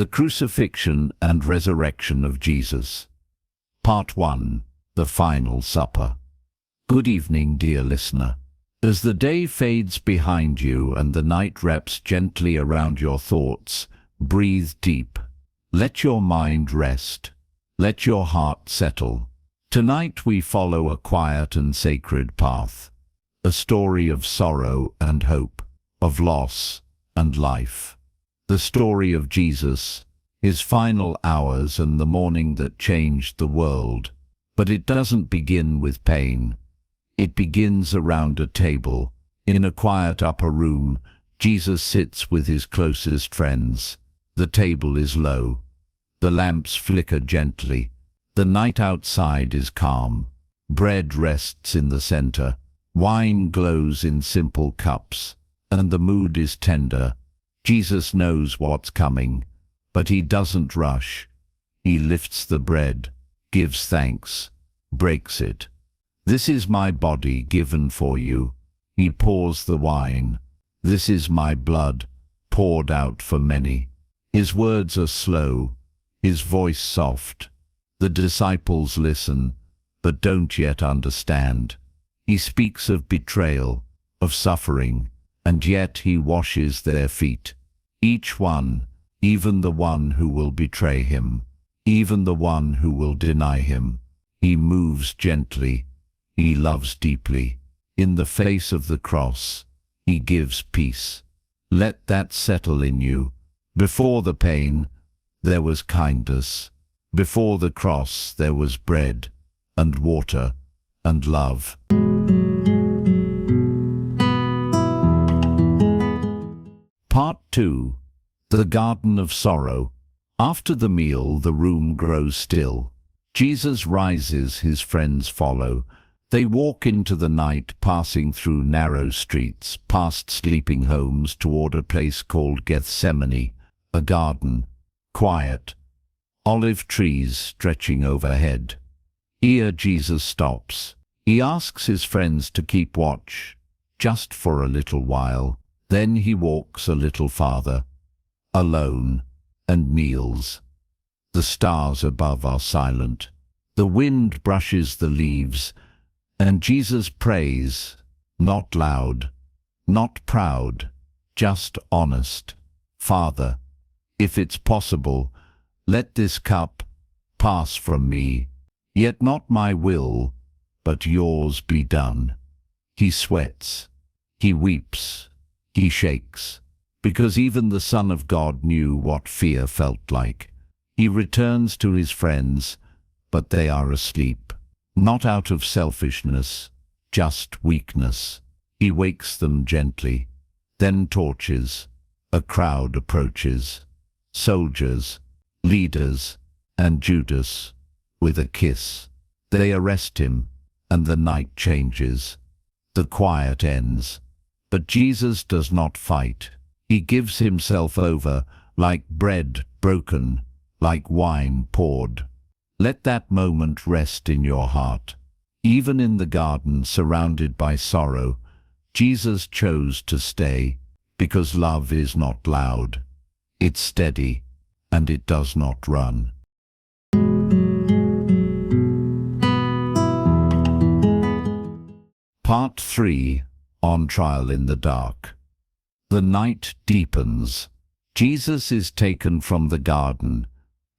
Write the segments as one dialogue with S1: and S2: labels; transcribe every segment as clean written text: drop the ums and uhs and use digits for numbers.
S1: The Crucifixion and Resurrection of Jesus. Part 1. The Final Supper. Good evening, dear listener. As the day fades behind you and the night wraps gently around your thoughts, breathe deep. Let your mind rest. Let your heart settle. Tonight we follow a quiet and sacred path. A story of sorrow and hope, of loss and life. The story of Jesus, his final hours and the morning that changed the world. But it doesn't begin with pain. It begins around a table. In a quiet upper room, Jesus sits with his closest friends. The table is low. The lamps flicker gently. The night outside is calm. Bread rests in the center. Wine glows in simple cups. And the mood is tender. Jesus knows what's coming, but he doesn't rush. He lifts the bread, gives thanks, breaks it. This is my body given for you. He pours the wine. This is my blood, poured out for many. His words are slow, his voice soft. The disciples listen, but don't yet understand. He speaks of betrayal, of suffering, and yet he washes their feet. Each one, even the one who will betray him, even the one who will deny him. He moves gently. He loves deeply. In the face of the cross, he gives peace. Let that settle in you. Before the pain, there was kindness. Before the cross, there was bread and water and love. Part 2. The Garden of Sorrow. After the meal, the room grows still. Jesus rises, his friends follow. They walk into the night, passing through narrow streets, past sleeping homes, toward a place called Gethsemane, a garden, quiet, olive trees stretching overhead. Here Jesus stops. He asks his friends to keep watch, just for a little while. Then he walks a little farther, alone, and kneels. The stars above are silent. The wind brushes the leaves, and Jesus prays, not loud, not proud, just honest. Father, if it's possible, let this cup pass from me, yet not my will, but yours be done. He sweats, he weeps, he shakes, because even the Son of God knew what fear felt like. He returns to his friends, but they are asleep, not out of selfishness, just weakness. He wakes them gently, then torches. A crowd approaches, soldiers, leaders, and Judas, with a kiss. They arrest him, and the night changes. The quiet ends. But Jesus does not fight. He gives himself over, like bread broken, like wine poured. Let that moment rest in your heart. Even in the garden surrounded by sorrow, Jesus chose to stay, because love is not loud. It's steady, and it does not run. Part 3. On Trial in the Dark. The night deepens. Jesus is taken from the garden,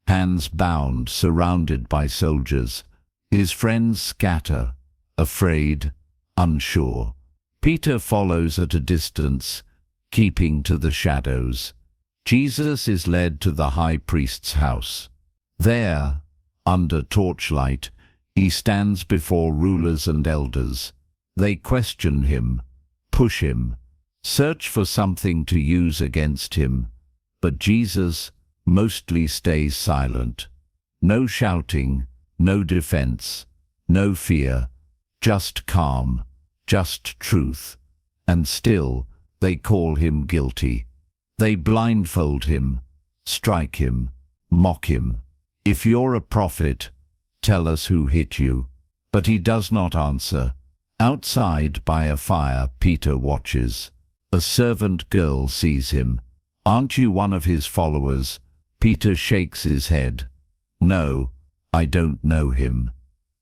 S1: hands bound, surrounded by soldiers. His friends scatter, afraid, unsure. Peter follows at a distance, keeping to the shadows. Jesus is led to the high priest's house. There, under torchlight, he stands before rulers and elders. They question him, push him, search for something to use against him. But Jesus mostly stays silent. No shouting, no defense, no fear, just calm, just truth. And still, they call him guilty. They blindfold him, strike him, mock him. If you're a prophet, tell us who hit you. But he does not answer. Outside by a fire, Peter watches. A servant girl sees him. Aren't you one of his followers? Peter shakes his head. No, I don't know him.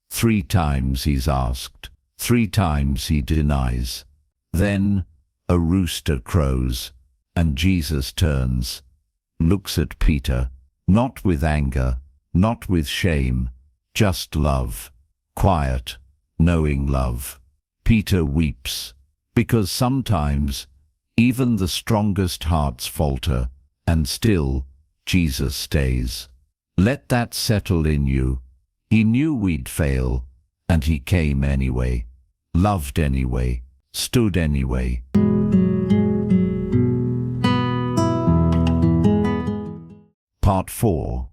S1: 3 times he's asked. 3 times he denies. Then a rooster crows, and Jesus turns, looks at Peter, not with anger, not with shame, just love, quiet, knowing love. Peter weeps, because sometimes even the strongest hearts falter, and still Jesus stays. Let that settle in you. He knew we'd fail, and he came anyway, loved anyway, stood anyway. Part 4.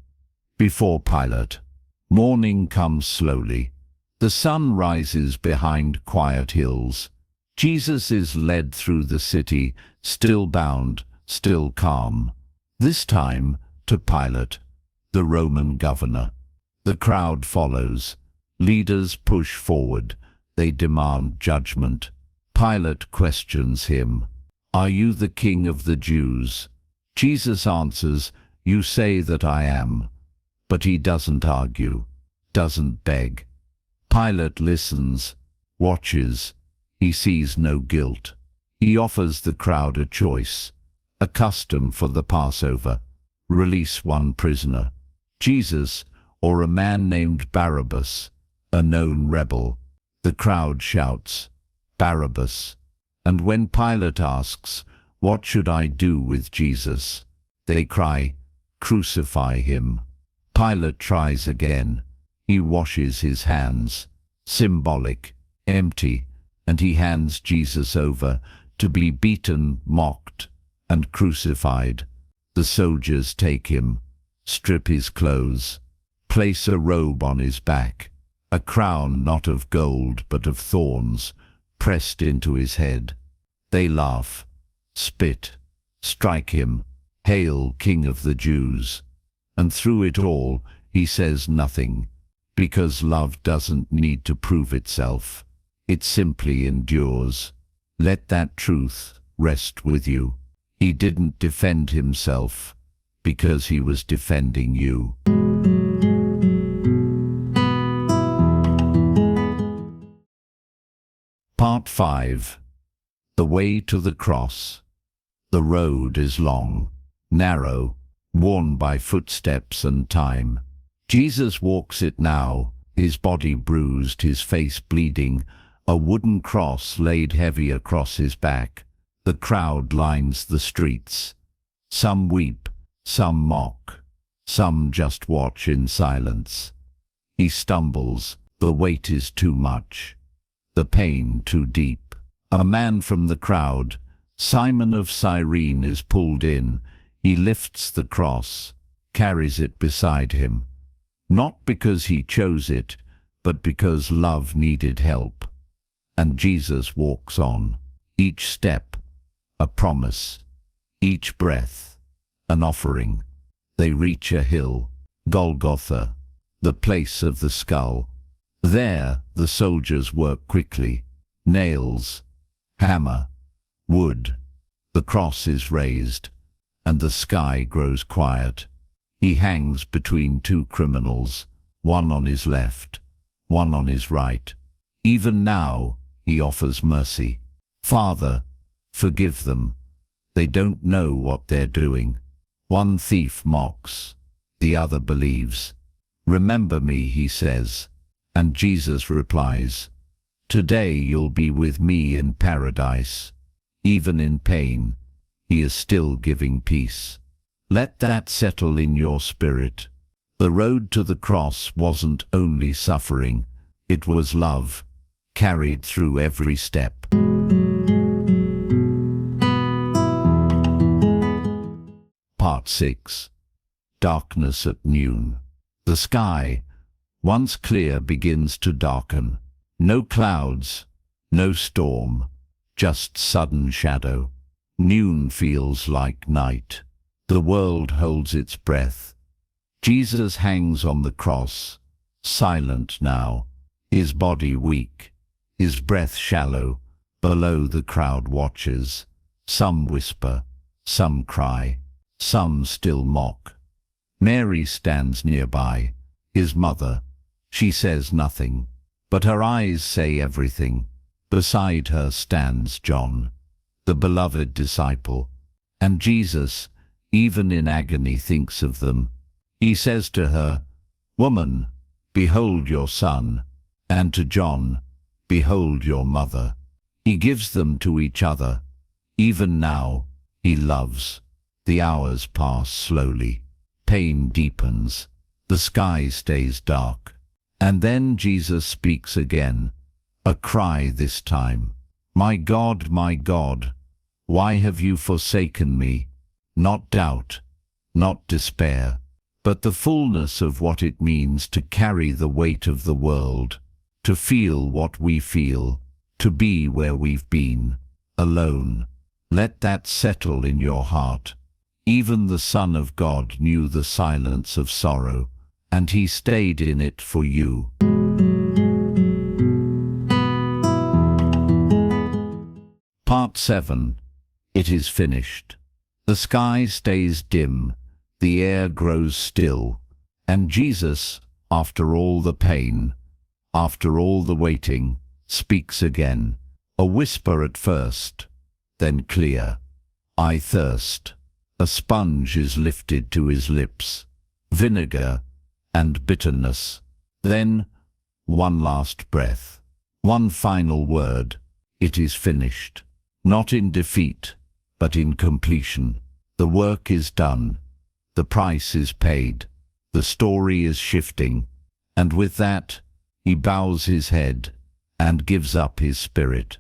S1: Before Pilate. Morning comes slowly. The sun rises behind quiet hills. Jesus is led through the city, still bound, still calm. This time to Pilate, the Roman governor. The crowd follows. Leaders push forward. They demand judgment. Pilate questions him. Are you the king of the Jews? Jesus answers, you say that I am. But he doesn't argue, doesn't beg. Pilate listens, watches. He sees no guilt. He offers the crowd a choice, a custom for the Passover. Release one prisoner, Jesus, or a man named Barabbas, a known rebel. The crowd shouts, Barabbas. And when Pilate asks, what should I do with Jesus? They cry, crucify him. Pilate tries again. He washes his hands, symbolic, empty, and he hands Jesus over to be beaten, mocked, and crucified. The soldiers take him, strip his clothes, place a robe on his back, a crown not of gold but of thorns, pressed into his head. They laugh, spit, strike him, hail King of the Jews. And through it all, he says nothing, because love doesn't need to prove itself. It simply endures. Let that truth rest with you. He didn't defend himself, because he was defending you. Part 5. The way to the cross. The road is long, narrow, worn by footsteps and time. Jesus walks it now, his body bruised, his face bleeding, a wooden cross laid heavy across his back. The crowd lines the streets. Some weep, some mock, some just watch in silence. He stumbles, the weight is too much, the pain too deep. A man from the crowd, Simon of Cyrene, is pulled in. He lifts the cross, carries it beside him. Not because he chose it, but because love needed help. And Jesus walks on, each step a promise, each breath an offering. They reach a hill, Golgotha, the place of the skull. There the soldiers work quickly. Nails, hammer, wood. The cross is raised, and the sky grows quiet. He hangs between 2 criminals, one on his left, one on his right. Even now he offers mercy. Father, forgive them. They don't know what they're doing. One thief mocks, the other believes. Remember me, he says. And Jesus replies, today you'll be with me in paradise. Even in pain, he is still giving peace. Let that settle in your spirit. The road to the cross wasn't only suffering, it was love, carried through every step. Part 6. Darkness at noon. The sky, once clear, begins to darken. No clouds, no storm, just sudden shadow. Noon feels like night. The world holds its breath. Jesus hangs on the cross, silent now, his body weak, his breath shallow. Below, the crowd watches. Some whisper, some cry, some still mock. Mary stands nearby, his mother. She says nothing, but her eyes say everything. Beside her stands John, the beloved disciple, and Jesus, even in agony, thinks of them. He says to her, "Woman, behold your son," and to John, "Behold your mother." He gives them to each other. Even now, he loves. The hours pass slowly. Pain deepens. The sky stays dark. And then Jesus speaks again, a cry this time. My God, why have you forsaken me?" Not doubt, not despair, but the fullness of what it means to carry the weight of the world, to feel what we feel, to be where we've been, alone. Let that settle in your heart. Even the Son of God knew the silence of sorrow, and he stayed in it for you. Part 7. It is finished. The sky stays dim, the air grows still, and Jesus, after all the pain, after all the waiting, speaks again, a whisper at first, then clear. "I thirst." A sponge is lifted to his lips, vinegar and bitterness. Then, one last breath, one final word. It is finished. Not in defeat, but in completion. The work is done. The price is paid. The story is shifting. And with that, he bows his head and gives up his spirit.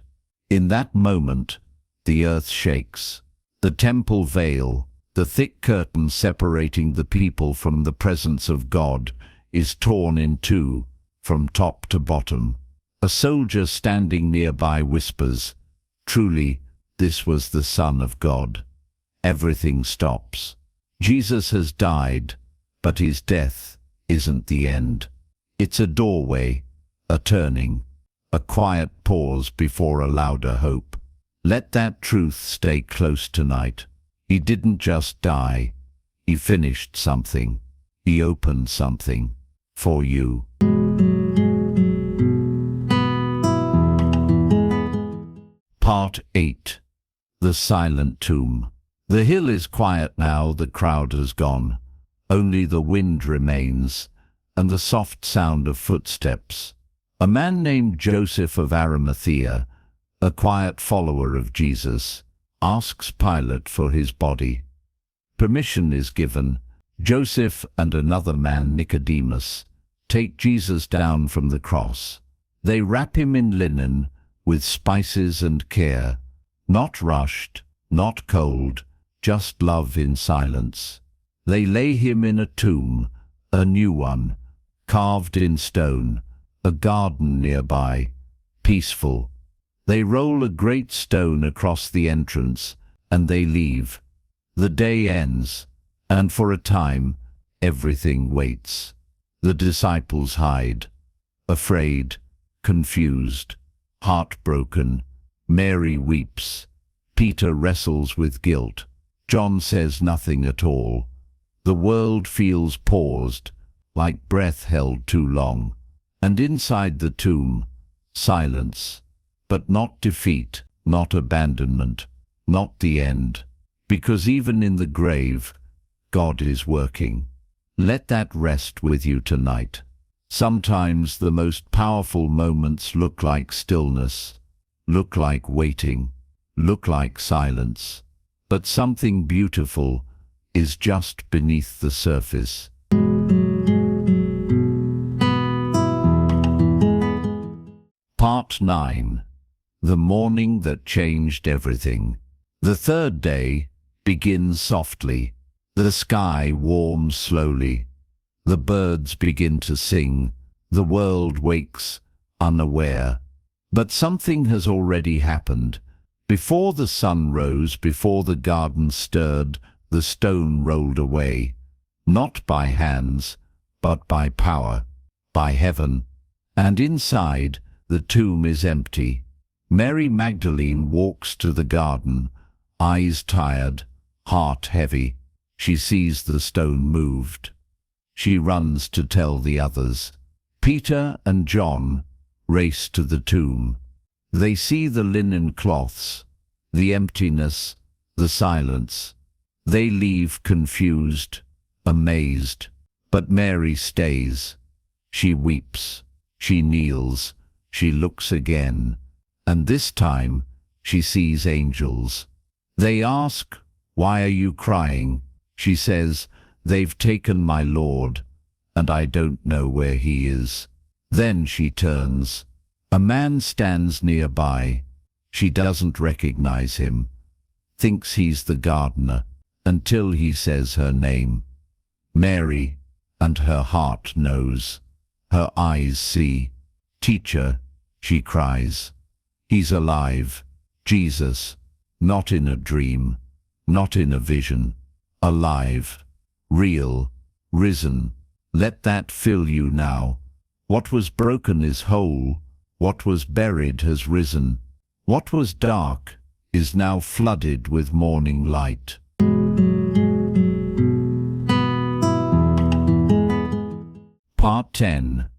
S1: In that moment, the earth shakes. The temple veil, the thick curtain separating the people from the presence of God, is torn in two, from top to bottom. A soldier standing nearby whispers, "Truly, this was the Son of God." Everything stops. Jesus has died, but his death isn't the end. It's a doorway, a turning, a quiet pause before a louder hope. Let that truth stay close tonight. He didn't just die. He finished something. He opened something for you. Part 8. The Silent Tomb. The hill is quiet now, the crowd has gone. Only the wind remains, and the soft sound of footsteps. A man named Joseph of Arimathea, a quiet follower of Jesus, asks Pilate for his body. Permission is given. Joseph and another man, Nicodemus, take Jesus down from the cross. They wrap him in linen, with spices and care, not rushed, not cold, just love in silence. They lay him in a tomb, a new one, carved in stone, a garden nearby, peaceful. They roll a great stone across the entrance, and they leave. The day ends, and for a time, everything waits. The disciples hide, afraid, confused, heartbroken. Mary weeps. Peter wrestles with guilt. John says nothing at all. The world feels paused, like breath held too long. And inside the tomb, silence. But not defeat, not abandonment, not the end. Because even in the grave, God is working. Let that rest with you tonight. Sometimes the most powerful moments look like stillness, look like waiting, look like silence. But something beautiful is just beneath the surface. Part 9. The morning that changed everything. The third day begins softly. The sky warms slowly. The birds begin to sing. The world wakes, unaware. But something has already happened. Before the sun rose, before the garden stirred, the stone rolled away. Not by hands, but by power, by heaven. And inside, the tomb is empty. Mary Magdalene walks to the garden, eyes tired, heart heavy. She sees the stone moved. She runs to tell the others. Peter and John race to the tomb. They see the linen cloths, the emptiness, the silence. They leave confused, amazed. But Mary stays. She weeps. She kneels. She looks again. And this time she sees angels. They ask, "Why are you crying?" She says, "They've taken my Lord, and I don't know where he is." Then she turns. A man stands nearby. She doesn't recognize him, thinks he's the gardener, until he says her name. Mary, and her heart knows. Her eyes see. "Teacher," she cries. "He's alive. Jesus, not in a dream, not in a vision. Alive, real, risen. Let that fill you now. What was broken is whole. What was buried has risen. What was dark is now flooded with morning light." Part 10.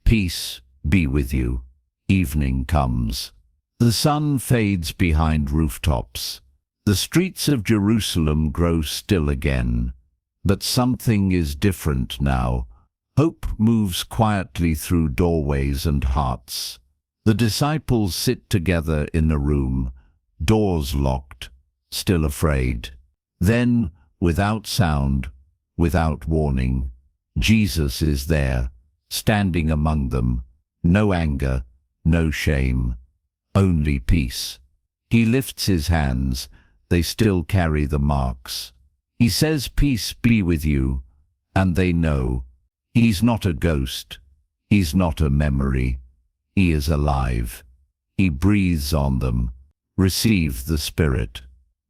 S1: Peace be with you. Evening comes. The sun fades behind rooftops. The streets of Jerusalem grow still again. But something is different now. Hope moves quietly through doorways and hearts. The disciples sit together in a room, doors locked, still afraid. Then, without sound, without warning, Jesus is there, standing among them. No anger, no shame, only peace. He lifts his hands. They still carry the marks. He says, "Peace be with you," and they know. He's not a ghost. He's not a memory. He is alive. He breathes on them. Receive the Spirit.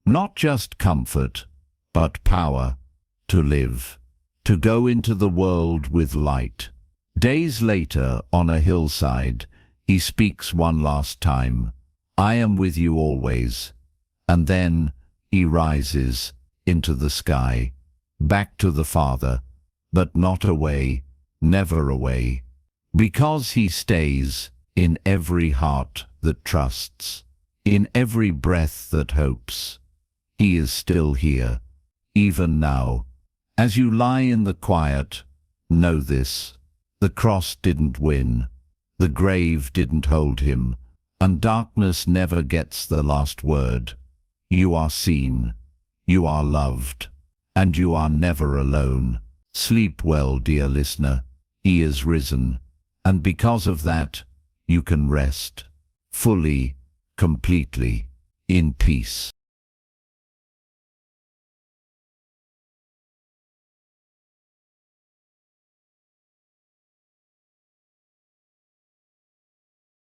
S1: Not just comfort, but power to live, to go into the world with light. Days later, on a hillside, he speaks one last time. "I am with you always." And then he rises into the sky, back to the Father, but not away, never away, because he stays in every heart that trusts, in every breath that hopes. He is still here, even now. As you lie in the quiet, know this: the cross didn't win, the grave didn't hold him, and darkness never gets the last word. You are seen, you are loved, and you are never alone. Sleep well, dear listener. He is risen, and because of that, you can rest fully, completely, in peace.